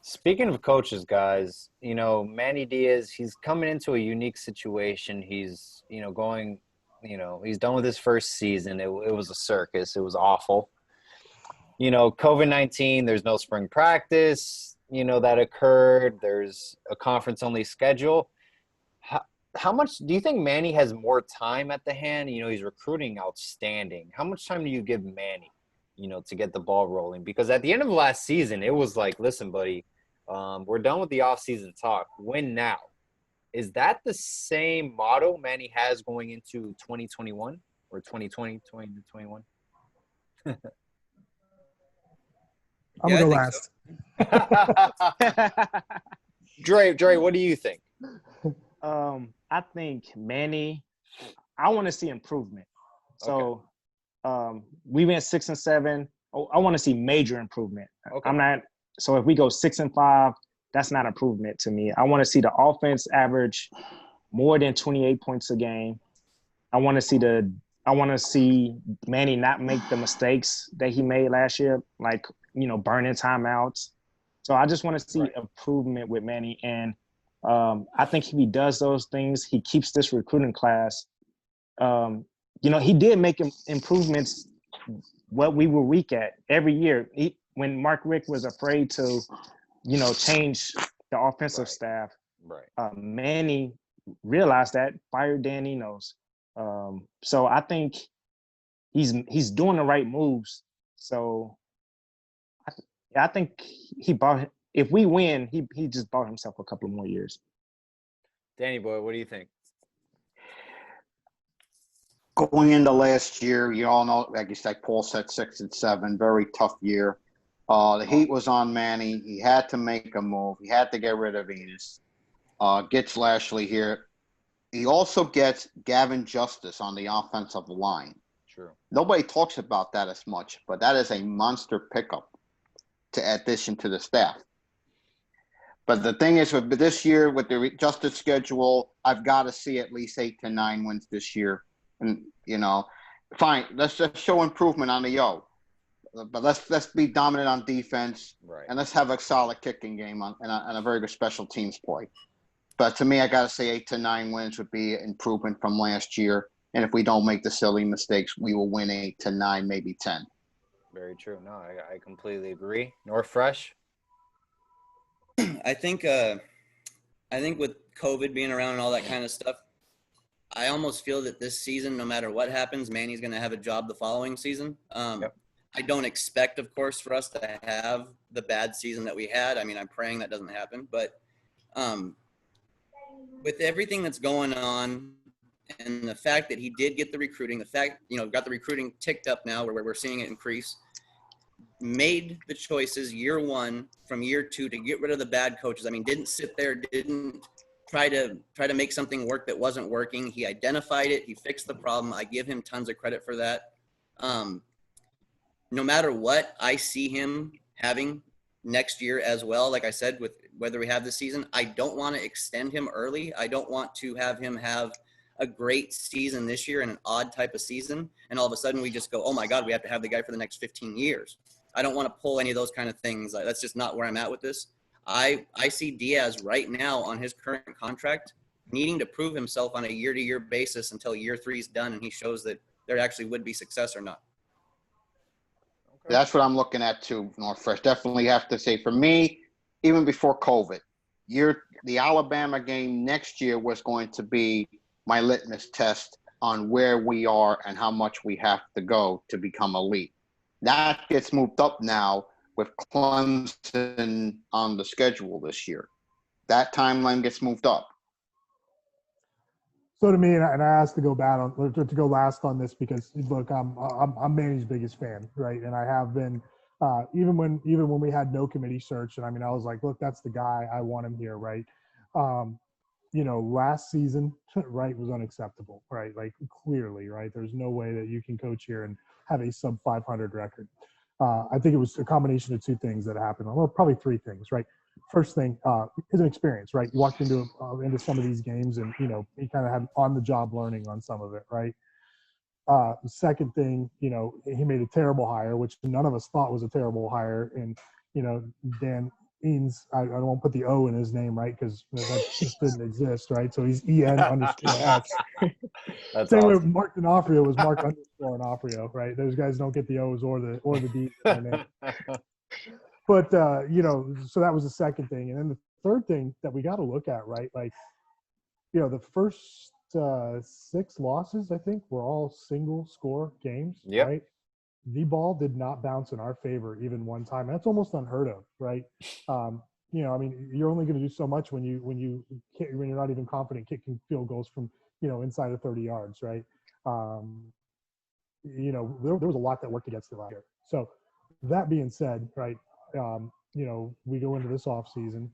Speaking of coaches, guys, Manny Diaz, he's coming into a unique situation. He's, going, he's done with his first season. It was a circus. It was awful. COVID-19, there's no spring practice, that occurred. There's a conference-only schedule. How much do you think Manny has more time at the hand? He's recruiting outstanding. How much time do you give Manny, to get the ball rolling? Because at the end of last season, it was like, listen, buddy, we're done with the offseason talk. Win now. Is that the same motto Manny has going into 2021 or 2020, 2021? I'm going to go last. Dre, what do you think? I think Manny, I want to see improvement. So we went 6-7. I want to see major improvement. Okay. I'm not. So if we go 6-5, that's not improvement to me. I want to see the offense average more than 28 points a game. I want to see Manny not make the mistakes that he made last year, like, burning timeouts. So I just want to see improvement with Manny. And I think if he does those things, he keeps this recruiting class. He did make improvements what we were weak at every year. When Mark Richt was afraid to, change the offensive staff, Manny realized that, fired Dan Enos. So I think he's doing the right moves. So I think if we win, he just bought himself a couple more years. Danny boy, what do you think? Going into last year, you all know, like Paul said, 6-7, very tough year. The heat was on Manny. He had to make a move. He had to get rid of Enos. Gets Lashley here. He also gets Gavin Justice on the offensive line. True. Nobody talks about that as much, but that is a monster pickup to addition to the staff. But the thing is, with this year, with the adjusted schedule, I've got to see at least 8 to 9 wins this year. And, fine, let's just show improvement on the but let's be dominant on defense, and let's have a solid kicking game and a very good special teams play. But to me, I got to say 8 to 9 wins would be improvement from last year. And if we don't make the silly mistakes, we will win 8 to 9, maybe 10. Very true. No, I completely agree. North Fresh? I think with COVID being around and all that kind of stuff, I almost feel that this season, no matter what happens, Manny's going to have a job the following season. I don't expect, of course, for us to have the bad season that we had. I mean, I'm praying that doesn't happen. But with everything that's going on and the fact that he did get the recruiting, got the recruiting ticked up now where we're seeing it increase, made the choices year one from year two to get rid of the bad coaches. I mean, didn't sit there, didn't try to make something work that wasn't working. He identified it. He fixed the problem. I give him tons of credit for that. No matter what I see him having next year as well, like I said, with whether we have this season, I don't want to extend him early. I don't want to have him have a great season this year and an odd type of season, and all of a sudden we just go, oh my God, we have to have the guy for the next 15 years. I don't want to pull any of those kind of things. That's just not where I'm at with this. I see Diaz right now on his current contract needing to prove himself on a year-to-year basis until year 3 is done and he shows that there actually would be success or not. Okay. That's what I'm looking at too, North Fresh. Definitely have to say, for me, even before COVID, the Alabama game next year was going to be my litmus test on where we are and how much we have to go to become elite. That gets moved up now with Clemson on the schedule this year. That timeline gets moved up. So to me, and I asked to go last on this because look, I'm Manny's biggest fan, right? And I have been even when we had no committee search, and I mean I was like, look, that's the guy, I want him here, right? Last season, right, was unacceptable, right? Like clearly, right? There's no way that you can coach here and have a sub 500 record. I think it was a combination of two things that happened. Well, probably three things, right? First thing is an experience, right? You walked into some of these games and, he kind of had on-the-job learning on some of it, right? The second thing, he made a terrible hire, which none of us thought was a terrible hire. And, Dan Eanes, I won't put the O in his name, right? Because that just didn't exist, right? So he's EN underscore S. That's Same way awesome. Mark D'Onofrio was Mark underscore D'Onofrio, right? Those guys don't get the O's or the D's in their name. But, so that was the second thing. And then the third thing that we got to look at, right? Like, the first 6 losses, I think, were all single score games, right? The ball did not bounce in our favor even one time. That's almost unheard of, right? I mean, you're only going to do so much when you're not even confident kicking field goals from, inside of 30 yards, right? There was a lot that worked against it last year. So that being said, right, we go into this off season,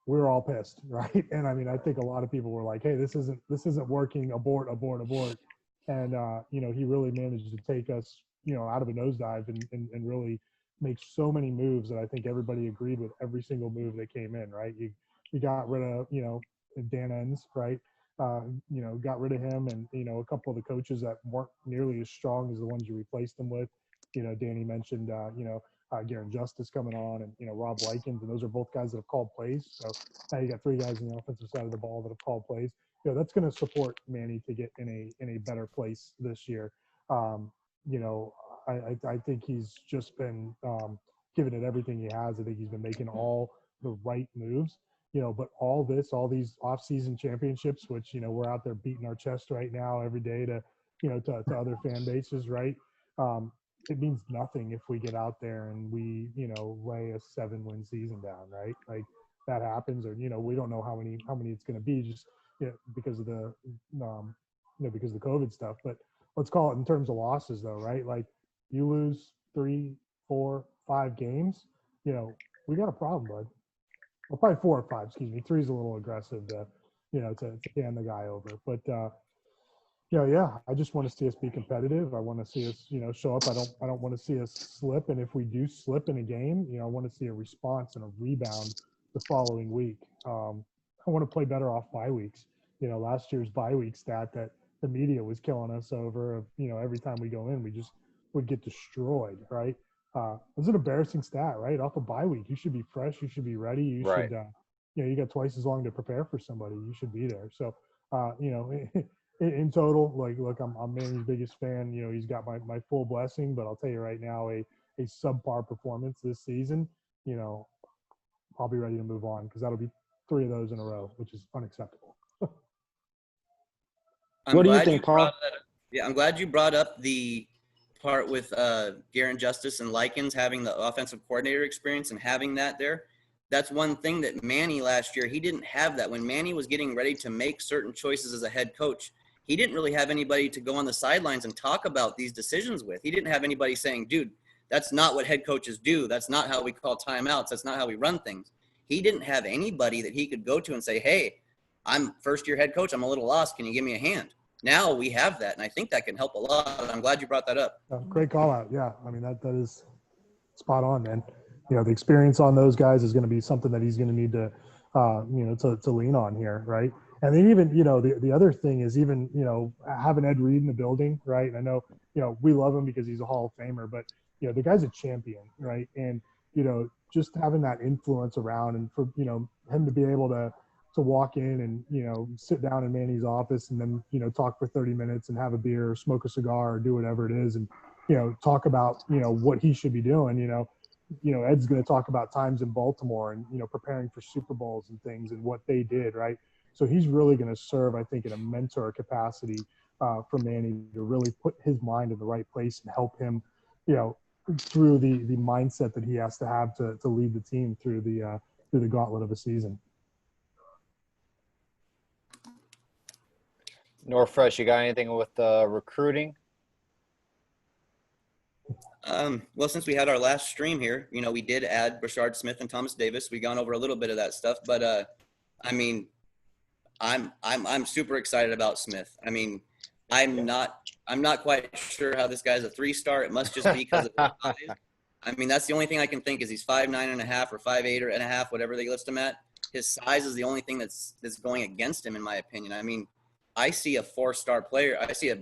we're all pissed, right? And I mean, I think a lot of people were like, hey, this isn't working, abort. And, he really managed to take us out of a nosedive and really make so many moves that I think everybody agreed with every single move that came in, right? You got rid of, Dan Enns, right? Got rid of him and, a couple of the coaches that weren't nearly as strong as the ones you replaced them with. Danny mentioned, Garen Justice coming on and, Rob Likens, and those are both guys that have called plays. So now you got three guys on the offensive side of the ball that have called plays. That's going to support Manny to get in a better place this year. I think he's just been giving it everything he has. I think he's been making all the right moves. But all these off-season championships, which we're out there beating our chest right now every day to other fan bases, right? It means nothing if we get out there and we lay a 7-win season down, right? Like that happens, or we don't know how many it's going to be, just because of the because of the COVID stuff. But let's call it in terms of losses, though, right? Like you lose 3, 4, 5 games, we got a problem, bud. Well, probably 4 or 5. Excuse me. 3 is a little aggressive to hand the guy over. But I just want to see us be competitive. I want to see us, show up. I don't want to see us slip. And if we do slip in a game, I want to see a response and a rebound the following week. I want to play better off bye weeks. Last year's bye week stat that the media was killing us over of, every time we go in, we just would get destroyed, right? It's an embarrassing stat, right? Off a bye week, you should be fresh. You should be ready. You Right. should, you got twice as long to prepare for somebody. You should be there. So, in total, look, I'm Manny's biggest fan. He's got my full blessing, but I'll tell you right now, a subpar performance this season, I'll be ready to move on because that'll be 3 of those in a row, which is unacceptable. What do you think, Paul? I'm glad you brought up the part with Garen Justice and Likens having the offensive coordinator experience and having that there. That's one thing that Manny last year, he didn't have that. When Manny was getting ready to make certain choices as a head coach, he didn't really have anybody to go on the sidelines and talk about these decisions with. He didn't have anybody saying, dude, that's not what head coaches do. That's not how we call timeouts. That's not how we run things. He didn't have anybody that he could go to and say, hey, I'm first-year head coach. I'm a little lost. Can you give me a hand? Now we have that, and I think that can help a lot. I'm glad you brought that up. Great call out. Yeah, I mean, that is spot on, man. The experience on those guys is going to be something that he's going to need to, to lean on here, right? And then even, the other thing is even, having Ed Reed in the building, right? And I know, we love him because he's a Hall of Famer, but, the guy's a champion, right? And, just having that influence around and for, him to be able to walk in and, sit down in Manny's office and then, talk for 30 minutes and have a beer or smoke a cigar or do whatever it is and, talk about, what he should be doing, Ed's going to talk about times in Baltimore and, preparing for Super Bowls and things and what they did, right? So he's really going to serve, I think, in a mentor capacity for Manny to really put his mind in the right place and help him, through the mindset that he has to have to lead the team through the gauntlet of a season. Norfresh, you got anything with recruiting? Well, since we had our last stream here, we did add Brichard Smith and Thomas Davis. We gone over a little bit of that stuff, but I mean, I'm super excited about Smith. I mean, I'm not quite sure how this guy's a 3-star. It must just be because of his size. I mean, that's the only thing I can think is he's 5'9.5" or 5'8.5", whatever they list him at. His size is the only thing that's going against him, in my opinion. I mean, I see a 4-star player. I see a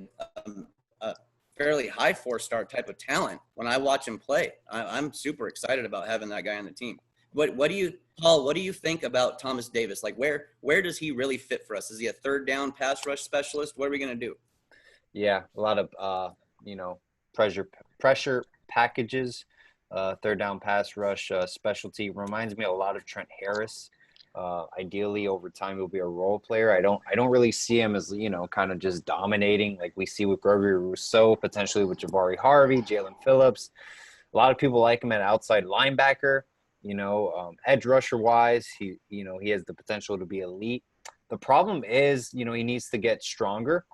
fairly high 4-star type of talent when I watch him play. I'm super excited about having that guy on the team. What do you think about Thomas Davis? Like, where does he really fit for us? Is he a 3rd down pass rush specialist? What are we going to do? Yeah, a lot of pressure packages, 3rd down pass rush specialty. Reminds me a lot of Trent Harris. Ideally, over time, he'll be a role player. I don't really see him as kind of just dominating like we see with Gregory Rousseau, potentially with Jabari Harvey, Jalen Phillips. A lot of people like him at outside linebacker. Edge rusher wise, he has the potential to be elite. The problem is, he needs to get stronger.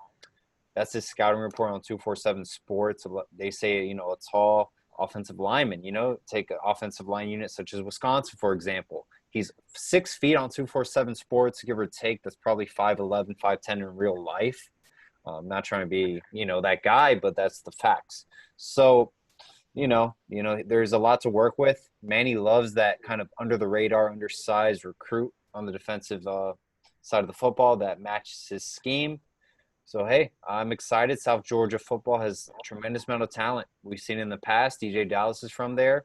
That's his scouting report on 247 Sports. They say, a tall offensive lineman, take an offensive line unit such as Wisconsin, for example. He's 6 feet on 247 Sports, give or take. That's probably 5'11", 5'10" in real life. I'm not trying to be, that guy, but that's the facts. So, there's a lot to work with. Manny loves that kind of under the radar, undersized recruit on the defensive side of the football that matches his scheme. So, hey, I'm excited. South Georgia football has a tremendous amount of talent. We've seen in the past. DJ Dallas is from there.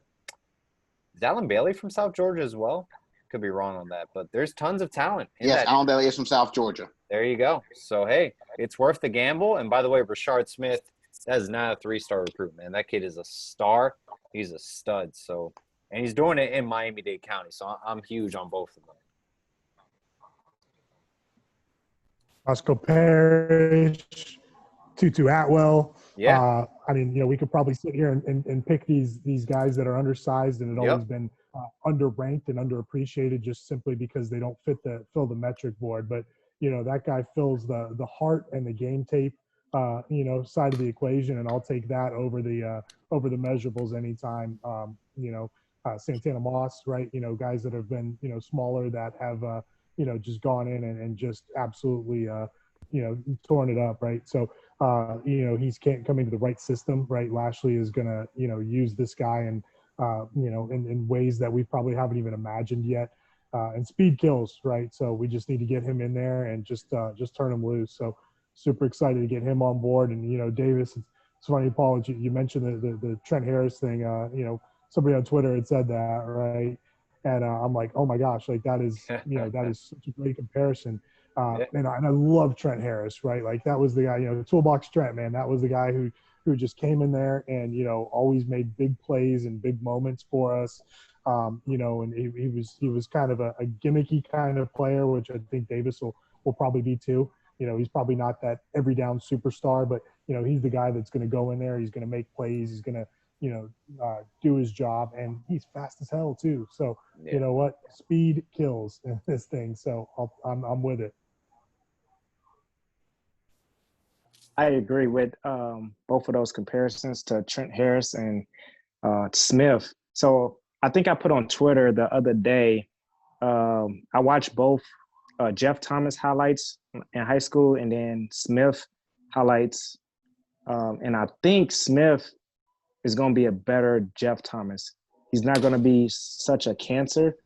Is Alan Bailey from South Georgia as well? Could be wrong on that, but there's tons of talent. Yes, Alan Bailey is from South Georgia. There you go. So, hey, it's worth the gamble. And by the way, Brichard Smith, that is not a 3-star recruit, man. That kid is a star. He's a stud. So, and he's doing it in Miami-Dade County. So I'm huge on both of them. Roscoe Parrish, Tutu Atwell. Yeah. I mean, we could probably sit here and pick these guys that are undersized and had always been underranked and underappreciated just simply because they don't fill the metric board. But, that guy fills the heart and the game tape, side of the equation, and I'll take that over the measurables anytime. Santana Moss, right? Guys that have been, smaller that have, just gone in and just absolutely, torn it up, right? So, he's coming to the right system, right? Lashley is going to, use this guy and, in ways that we probably haven't even imagined yet. And speed kills, right? So we just need to get him in there and just turn him loose. So super excited to get him on board. And, Davis, it's funny, Paul, you mentioned the Trent Harris thing. Somebody on Twitter had said that, right? And I'm like, oh my gosh, like that is, that is such a great comparison. And I love Trent Harris, right? Like that was the guy, Toolbox Trent, man. That was the guy who just came in there and, always made big plays and big moments for us. And he was kind of a gimmicky kind of player, which I think Davis will probably be too. He's probably not that every down superstar, but, he's the guy that's going to go in there. He's going to make plays. He's going to, do his job, and he's fast as hell too. So you know what? Speed kills in this thing. So I'm with it. I agree with both of those comparisons to Trent Harris and Smith. So I think I put on Twitter the other day, I watched both Jeff Thomas highlights in high school and then Smith highlights. And I think Smith is going to be a better Jeff Thomas. He's not going to be such a cancer.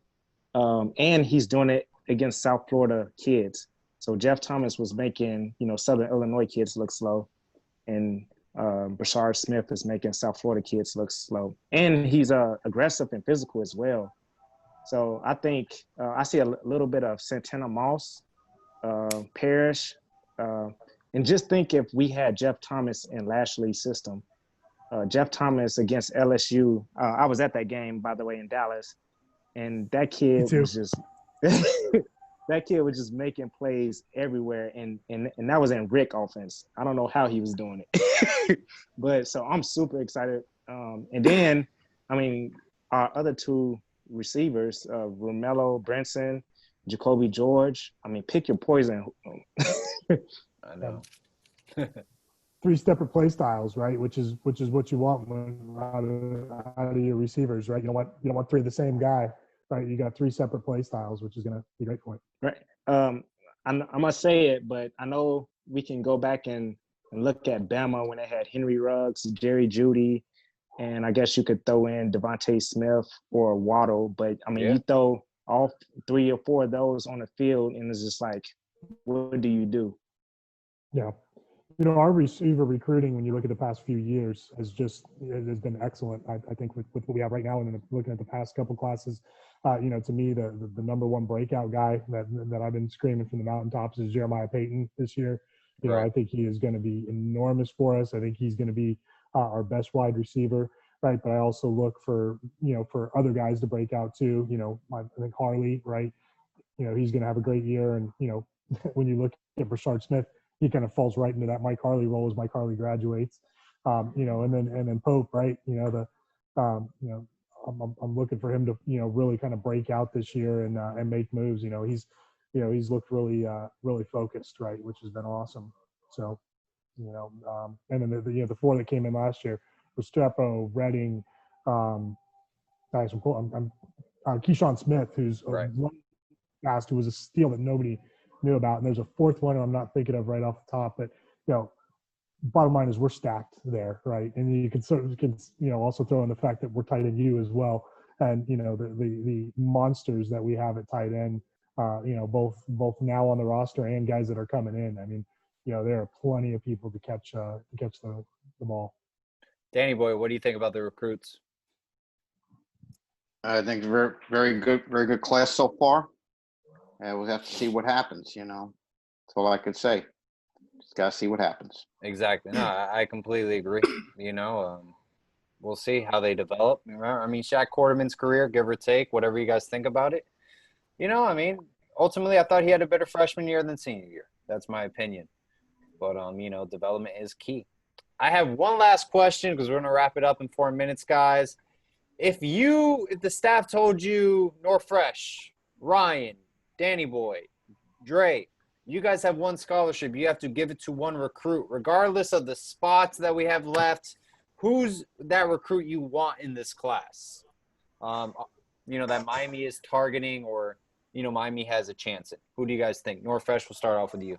And he's doing it against South Florida kids. So Jeff Thomas was making, Southern Illinois kids look slow. And Brichard Smith is making South Florida kids look slow. And he's aggressive and physical as well. So I think I see a little bit of Santana Moss, Parrish. And just think if we had Jeff Thomas in Lashley's system, Jeff Thomas against LSU. I was at that game, by the way, in Dallas, and that kid was just that kid was just making plays everywhere, and that was in Rick offense. I don't know how he was doing it, but so I'm super excited. And then, I mean, our other two receivers, Romello Brinson, Jacoby George. I mean, pick your poison. I know. 3 separate play styles, right? Which is what you want out of your receivers, right? You don't want 3 of the same guy, right? You got 3 separate play styles, which is going to be great for it. Right. I must say it, but I know we can go back and look at Bama when they had Henry Ruggs, Jerry Jeudy, and I guess you could throw in Devontae Smith or Waddle. But I mean, you throw all 3 or 4 of those on the field, and it's just like, what do you do? Yeah. Our receiver recruiting, when you look at the past few years, has been excellent. I think with what we have right now, and then looking at the past couple classes, to me, the number one breakout guy that I've been screaming from the mountaintops is Jeremiah Payton this year. I think he is going to be enormous for us. I think he's going to be our best wide receiver, right? But I also look for other guys to break out too. I think Harley, right? He's going to have a great year, and when you look at Brichard Smith, he kind of falls right into that Mike Harley role as Mike Harley graduates, and then Pope, right? I'm looking for him to really kind of break out this year and make moves. He's looked really focused, right, which has been awesome. So, and then the 4 that came in last year Restrepo, Redding, Keyshawn Smith, who's fast, who was a steal that nobody knew about, and there's a 4th one I'm not thinking of right off the top, but bottom line is we're stacked there, right? And you can also throw in the fact that we're tight end U as well, and the monsters that we have at tight end, both now on the roster and guys that are coming in. I mean, there are plenty of people to catch the ball. Danny Boy, what do you think about the recruits? I think very, very good class so far. We'll have to see what happens. That's all I could say. Just gotta see what happens. Exactly. No, I completely agree. We'll see how they develop. I mean, Shaq Quarterman's career, give or take, whatever you guys think about it. Ultimately, I thought he had a better freshman year than senior year. That's my opinion. But, development is key. I have one last question because we're going to wrap it up in 4 minutes, guys. If the staff told you, Norfresh, Ryan, Danny Boy, Dre, you guys have one scholarship. You have to give it to one recruit, regardless of the spots that we have left. Who's that recruit you want in this class? That Miami is targeting, or Miami has a chance in. Who do you guys think? Norfresh, we'll start off with you.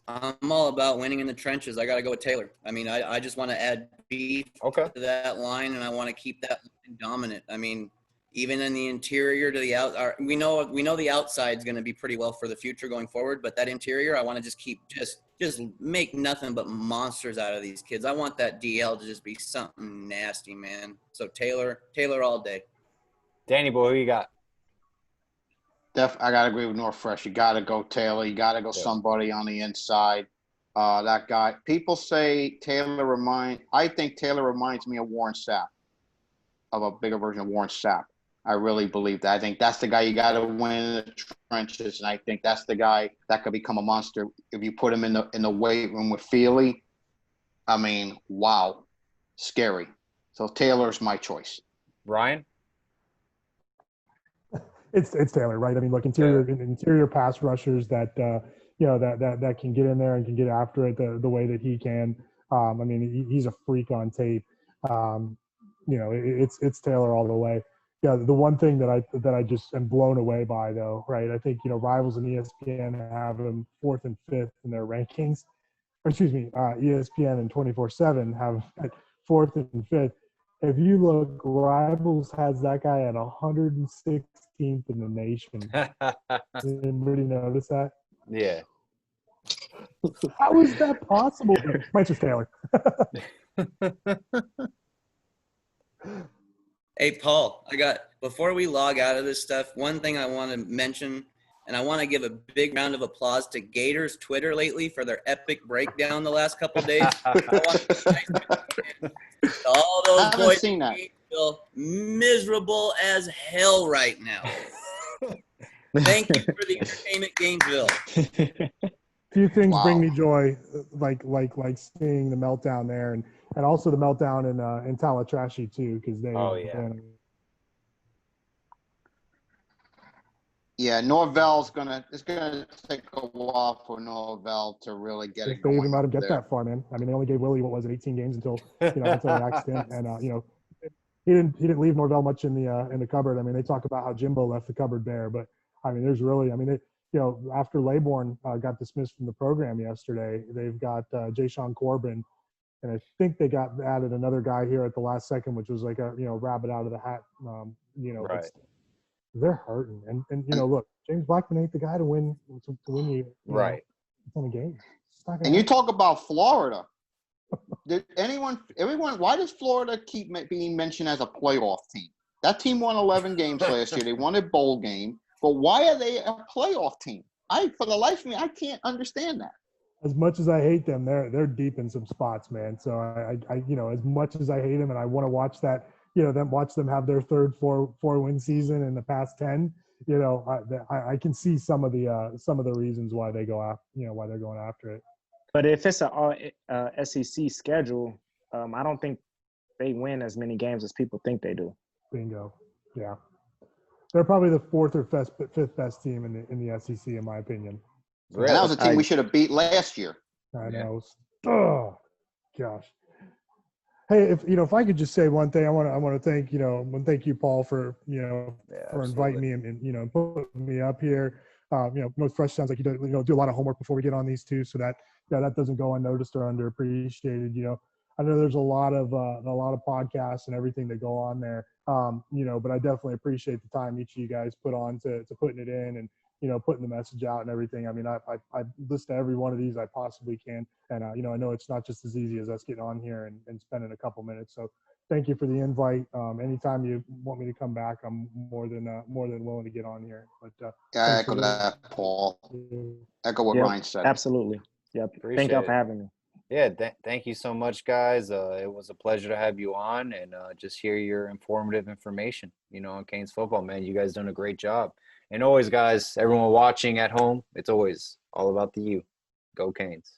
I'm all about winning in the trenches. I got to go with Taylor. I mean, I just want to add beef to that line, and I want to keep that line dominant. I mean, even in the interior to the out, we know the outside is going to be pretty well for the future going forward, but that interior, I want to just keep just make nothing but monsters out of these kids. I want that DL to just be something nasty, man. So Taylor all day. Danny Boy, who you got? I got to agree with Norfresh. You got to go Taylor. You got to go somebody on the inside. That guy. People say I think Taylor reminds me of Warren Sapp, of a bigger version of Warren Sapp. I really believe that. I think that's the guy you got to win in the trenches, and I think that's the guy that could become a monster if you put him in the weight room with Feely. I mean, wow, scary. So Taylor's my choice. Ryan? It's Taylor, right? I mean, look, interior pass rushers that that can get in there and can get after it the way that he can. I mean, he's a freak on tape. It's Taylor all the way. Yeah, the one thing that I just am blown away by, though, right? I think Rivals and ESPN have him 4th and 5th in their rankings. Or excuse me, ESPN and 24/7 have 4th and 5th. If you look, Rivals has that guy at 116th in the nation. Did anybody notice that? Yeah. How is that possible? Mine's just Taylor. Hey, Paul, before we log out of this stuff, one thing I want to mention, and I want to give a big round of applause to Gators Twitter lately for their epic breakdown the last couple of days. All those boys feel miserable as hell right now. Thank you for the entertainment, Gainesville. Few things bring me joy, like seeing the meltdown there, and also the meltdown in Talatrashi too, because they. Oh yeah. Yeah, Norvell's it's gonna take a while for Norvell to really get it going. They even let him get that far, man. I mean, they only gave Willie 18 games until the accident, and he didn't leave Norvell much in the cupboard. I mean, they talk about how Jimbo left the cupboard bare, but I mean, after Laybourne got dismissed from the program yesterday, they've got Jayshon Corbin, and I think they added another guy here at the last second, which was like a rabbit out of the hat. Right. They're hurting, and look, James Blackman ain't the guy to win you. Right. On a game. And you talk about Florida. Did why does Florida keep being mentioned as a playoff team? That team won 11 games last year. They won a bowl game. But why are they a playoff team? For the life of me, I can't understand that. As much as I hate them, they're deep in some spots, man. So I as much as I hate them, and I want to watch that, watch them have their third four-win season in the past 10. I can see some of the reasons why they go after, why they're going after it. But if it's a SEC schedule, I don't think they win as many games as people think they do. Bingo. Yeah. They're probably the 4th or 5th best team in the SEC, in my opinion. Really? That was a team we should have beat last year. I know. Oh, gosh. Hey, if I could just say one thing, I want to thank you, Paul, for for inviting me and putting me up here. Most Fresh sounds like you do a lot of homework before we get on these two, so that that doesn't go unnoticed or underappreciated. I know there's a lot of podcasts and everything that go on there, but I definitely appreciate the time each of you guys put on to putting it in and putting the message out and everything. I mean, I listen to every one of these I possibly can, and I know it's not just as easy as us getting on here and spending a couple minutes. So thank you for the invite. Anytime you want me to come back, I'm more than willing to get on here. But I echo that, Paul. Echo what Ryan said. Absolutely. Yep. Thank y'all for having me. Yeah, thank you so much, guys. It was a pleasure to have you on and just hear your informative information, on Canes football, man. You guys doing a great job. And always, guys, everyone watching at home, it's always all about the U. Go Canes.